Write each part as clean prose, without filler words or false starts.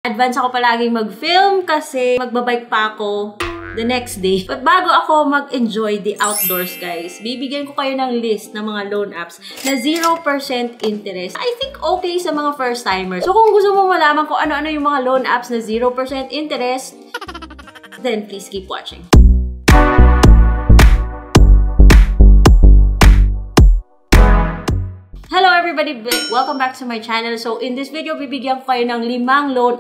Advance ako palaging mag-film kasi magbabike pa ako the next day. But bago ako mag-enjoy the outdoors, guys, bibigyan ko kayo ng list ng mga loan apps na 0% interest. I think okay sa mga first-timers. So kung gusto mo malaman kung ano-ano yung mga loan apps na 0% interest, then please keep watching. Hello everybody! Welcome back to my channel. So in this video, bibigyan ko kayo ng limang loan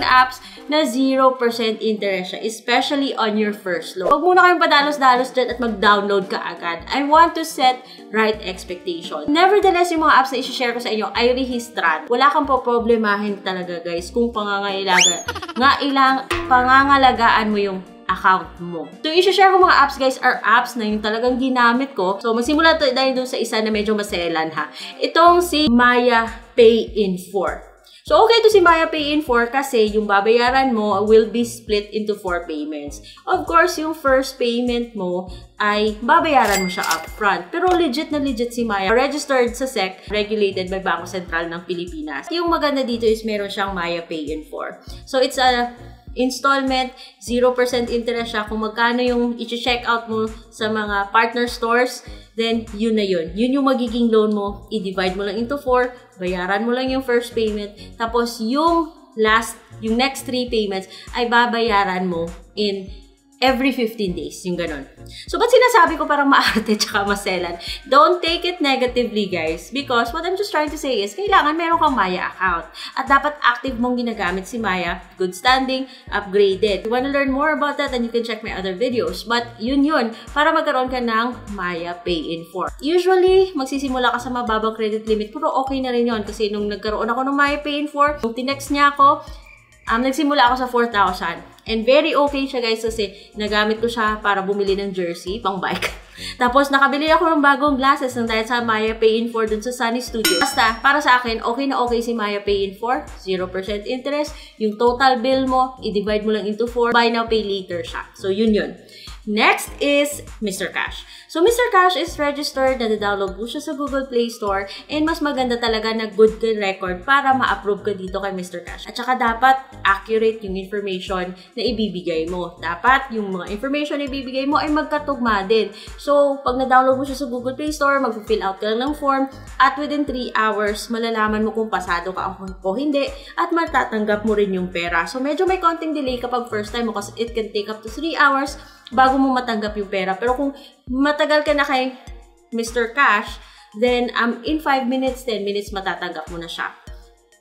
apps na 0% interest siya, especially on your first loan. Huwag muna kayong padalos-dalos dyan at mag-download ka agad. I want to set right expectation. Nevertheless, yung mga apps na i-share ko sa inyo ay rehistran. Wala kang poproblemahin talaga, guys, kung pangangalagaan mo yung account mo. So, i-share ko mga apps, guys, are apps na yung talagang ginamit ko. So, magsimula tayo doon sa isa na medyo maselan, ha. Itong si Maya Pay in 4. So, okay to si Maya Pay in 4 kasi yung babayaran mo will be split into 4 payments. Of course, yung first payment mo ay babayaran mo siya upfront. Pero legit na legit si Maya. Registered sa SEC, regulated by Bangko Sentral ng Pilipinas. Yung maganda dito is meron siyang Maya Pay in 4. So, it's a installment, 0% interest siya. Kung magkano yung i-check out mo sa mga partner stores, then yun na yun. Yun yung magiging loan mo. I-divide mo lang into 4, bayaran mo lang yung first payment, tapos yung next 3 payments ay babayaran mo in every 15 days, yung ganun. So, ba't sinasabi ko parang maarte tsaka maselan? Don't take it negatively, guys. Because what I'm just trying to say is, kailangan meron kang Maya account. At dapat active mong ginagamit si Maya. Good standing, upgraded. If you want to learn more about that, then you can check my other videos. But yun, para magkaroon ka ng Maya Pay in 4. Usually, magsisimula ka sa mababang credit limit, pero okay na rin yun. Kasi nung nagkaroon ako ng Maya Pay in 4, nung tinext niya ako, nagsimula ako sa 4,000. And very okay siya, guys, kasi nagamit ko siya para bumili ng jersey, pang bike. Tapos, nakabili ako ng bagong glasses ng dahil sa Maya Pay in 4 dun sa Sunny Studio. Basta, para sa akin, okay na okay si Maya Pay in 4. 0% interest. Yung total bill mo, i-divide mo lang into 4. Buy now, pay later siya. So, yun. Next is Mr. Cash. So, Mr. Cash is registered, na-download mo siya sa Google Play Store, and mas maganda talaga na good ka record para ma-approve ka dito kay Mr. Cash. At saka dapat accurate yung information na ibibigay mo. Dapat yung mga information na ibibigay mo ay magkatugma din. So, pag na-download mo siya sa Google Play Store, mag-fill out ka lang ng form, at within 3 hours, malalaman mo kung pasado ka o hindi, at matatanggap mo rin yung pera. So, medyo may konting delay kapag first time mo kasi it can take up to 3 hours bago mo matanggap yung pera. Pero kung matagal ka na kay Mr. Cash, then in 5 minutes, 10 minutes, matatanggap mo na siya.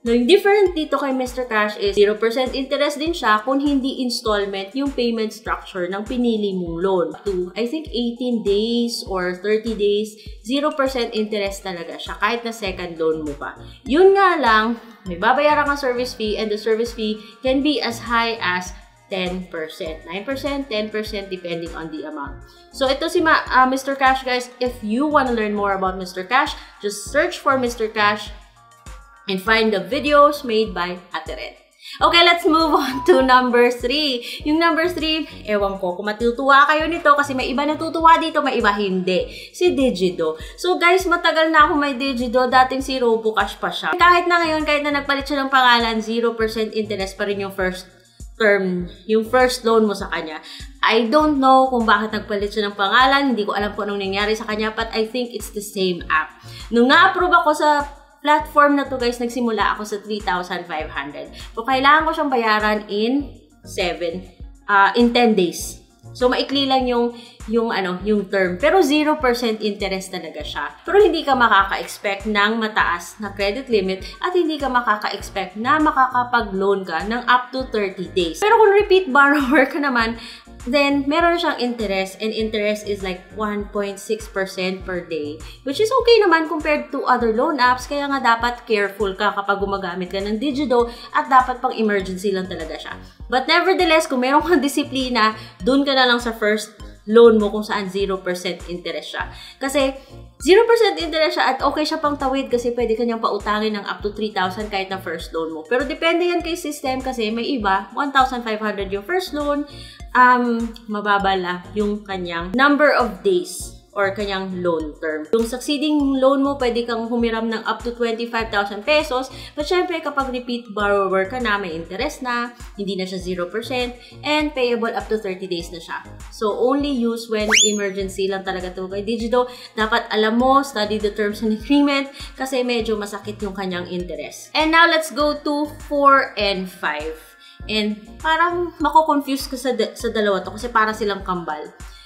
Now, yung different dito kay Mr. Cash is 0% interest din siya kung hindi installment yung payment structure ng pinili mong loan. To, I think, 18 days or 30 days, 0% interest talaga siya kahit na second loan mo pa. Yun nga lang, may babayaran kang service fee, and the service fee can be as high as 10%, 9%, 10%, depending on the amount. So, ito si Mr. Cash, guys. If you want to learn more about Mr. Cash, just search for Mr. Cash and find the videos made by Ate Red. Okay, let's move on to number 3. Yung number 3, ewan ko kung matutuwa kayo nito kasi may iba natutuwa dito, may iba hindi. Si Digido. So guys, matagal na ako may Digido. Dating si RoboCash pa siya. Kahit na ngayon, kahit na nagpalit siya ng pangalan, 0% interest pa rin yung first term, yung first loan mo sa kanya. I don't know kung bakit nagpalit siya ng pangalan. Hindi ko alam kung anong nangyari sa kanya, but I think it's the same app. Nung na-approve ako sa platform na to, guys, nagsimula ako sa 3,500. So, kailangan ko siyang bayaran in 10 days. So, maikli lang yung term. Pero 0% interest talaga siya. Pero hindi ka makaka-expect ng mataas na credit limit at hindi ka makaka-expect na makakapag-loan ka ng up to 30 days. Pero kung repeat borrower ka naman, then meron siyang interest, and interest is like 1.6% per day, which is okay naman compared to other loan apps. Kaya nga dapat careful ka kapag gumagamit ka ng Digido, at dapat pang emergency lang talaga siya. But nevertheless, kung meron kang disiplina, dun ka na lang sa first loan mo kung saan 0% interest siya. Kasi 0% interest siya at okay siya pang tawid kasi pwede kanyang pautangin ng up to 3,000 kahit na first loan mo. Pero depende yan kay system kasi may iba, 1,500 yung first loan, mababa lang yung kanyang number of days or kanyang loan term. Yung succeeding loan mo, pwede kang humiram ng up to 25,000 pesos. But syempre, kapag repeat borrower ka na, may interest na, hindi na siya 0%, and payable up to 30 days na siya. So, only use when emergency lang talaga ito kay Digido. Dapat alam mo, study the terms and agreement kasi medyo masakit yung kanyang interest. And now, let's go to 4 and 5. And parang mako-confuse ka sa dalawa to kasi para silang kambal.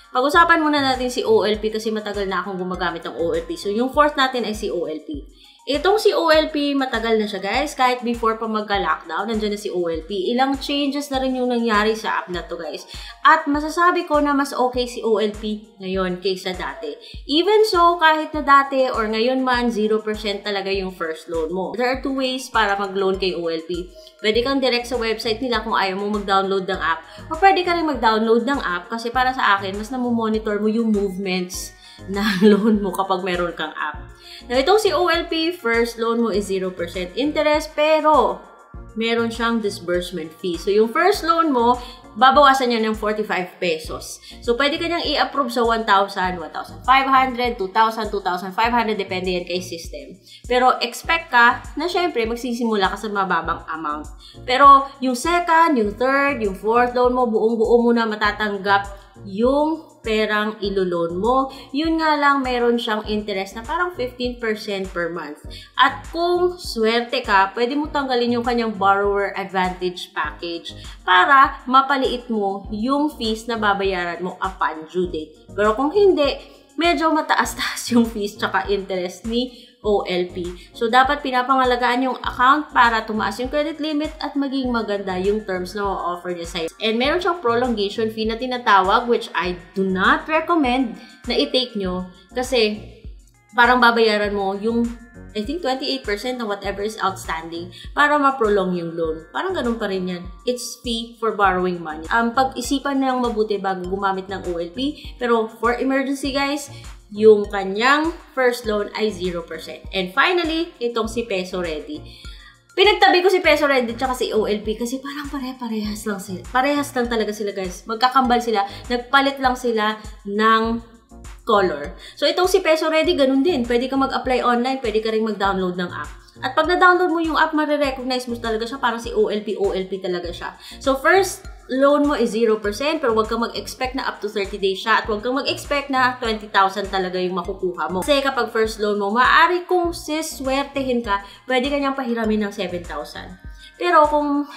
Pag-usapan muna natin si OLP kasi matagal na akong gumagamit ng OLP. So, yung fourth natin ay si OLP. Itong si OLP, matagal na siya guys. Kahit before pa magka-lockdown, nandiyan na si OLP. Ilang changes na rin yung nangyari sa app na to guys. At masasabi ko na mas okay si OLP ngayon kaysa dati. Even so, kahit na dati or ngayon man, 0% talaga yung first loan mo. There are two ways para mag-loan kay OLP. Pwede kang direct sa website nila kung ayaw mo mag-download ng app. O pwede ka rin mag-download ng app kasi para sa akin, mas namomonitor mo yung movements ng loan mo kapag meron kang app. Now, itong si OLP, first loan mo is 0% interest pero meron siyang disbursement fee. So, yung first loan mo, babawasan niya ng 45 pesos. So, pwede ka niyang i-approve sa 1,000, 1,500, 2,000, 2,500, depende yan kay system. Pero, expect ka na syempre, magsisimula ka sa mababang amount. Pero, yung second, yung third, yung fourth loan mo, buong-buo mo na matatanggap yung perang ilo-loan mo. Yun nga lang, meron siyang interest na parang 15% per month. At kung swerte ka, pwede mo tanggalin yung kanyang borrower advantage package para mapaliit mo yung fees na babayaran mo upon due date. Pero kung hindi, medyo mataas-taas yung fees tsaka interest ni OLP. So, dapat pinapangalagaan yung account para tumaas yung credit limit at maging maganda yung terms na ma-offer niya sa'yo. And meron siyang prolongation fee na tinatawag, which I do not recommend na i-take nyo kasi parang babayaran mo yung, I think, 28% ng whatever is outstanding para ma-prolong yung loan. Parang ganun pa rin yan. It's fee for borrowing money. Pag-isipan na lang mabuti bago gumamit ng OLP. Pero for emergency, guys, yung kanyang first loan ay 0%. And finally, itong si Peso Ready. Pinagtabi ko si Peso Ready tsaka si OLP kasi parang pare-parehas lang sila. Parehas lang talaga sila guys. Magkakambal sila. Nagpalit lang sila ng color. So, itong si Peso Ready, ganun din. Pwede ka mag-apply online, pwede ka rin mag-download ng app. At pag na-download mo yung app, marirecognize mo talaga siya. Parang si OLP talaga siya. So, first loan mo is 0%, pero huwag kang mag-expect na up to 30 days siya. At huwag kang mag-expect na 20,000 talaga yung makukuha mo. Kasi kapag first loan mo, maaari kung siswertehin ka, pwede ka niyang pahiramin ng 7,000. Pero kung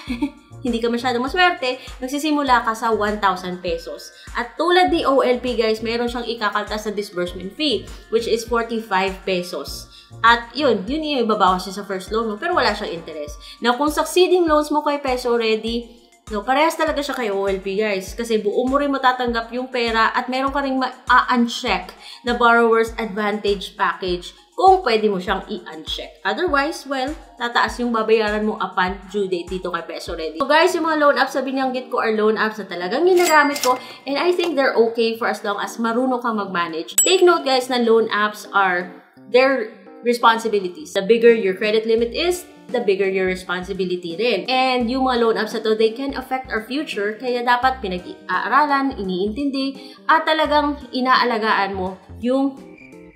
hindi ka masyadong maswerte, magsisimula ka sa 1,000 pesos. At tulad ni OLP guys, meron siyang ikakaltas sa disbursement fee, which is 45 pesos. At yun yung ibabawas siya sa first loan mo, pero wala siyang interest. Now, kung succeeding loans mo kay Peso Ready, no, parehas talaga siya kay OLP guys. Kasi buo mo rin matatanggap yung pera at meron ka rin ma-uncheck na borrower's advantage package kung pwede mo siyang i-uncheck. Otherwise, well, tataas yung babayaran mo upon due date dito kay Peso Ready. So guys, yung mga loan apps na binanggit ko are loan apps na talagang ginagamit ko and I think they're okay for as long as marunong kang mag-manage. Take note guys na loan apps are their responsibilities. The bigger your credit limit is, the bigger your responsibility rin. And yung mga loan apps na to, they can affect our future, kaya dapat pinag-aaralan, iniintindi, at talagang inaalagaan mo yung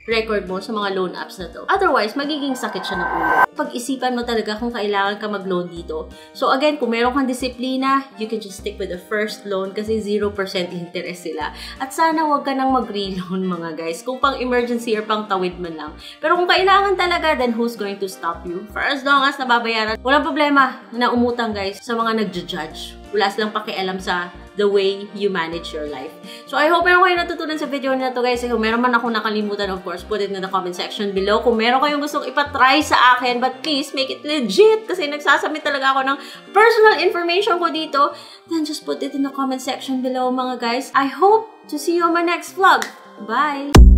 record mo sa mga loan apps na to. Otherwise, magiging sakit siya ng ulo. Pag-isipan mo talaga kung kailangan ka mag-loan dito. So again, kung meron kang disiplina, you can just stick with the first loan kasi 0% interest sila. At sana wag ka nang mag-reloan mga guys, kung pang emergency or pang tawid man lang. Pero kung kailangan talaga, then who's going to stop you? For as long as nababayaran, walang problema na umutang guys sa mga nagja-judge. Wala silang pakialam sa the way you manage your life. So, I hope meron kayo natutunan sa video na to guys. Kung meron man ako nakalimutan, of course, put it in the comment section below. Kung meron kayong gustong ipatry sa akin, but please make it legit kasi nagsasubmit talaga ako ng personal information ko dito, then just put it in the comment section below mga guys. I hope to see you on my next vlog. Bye!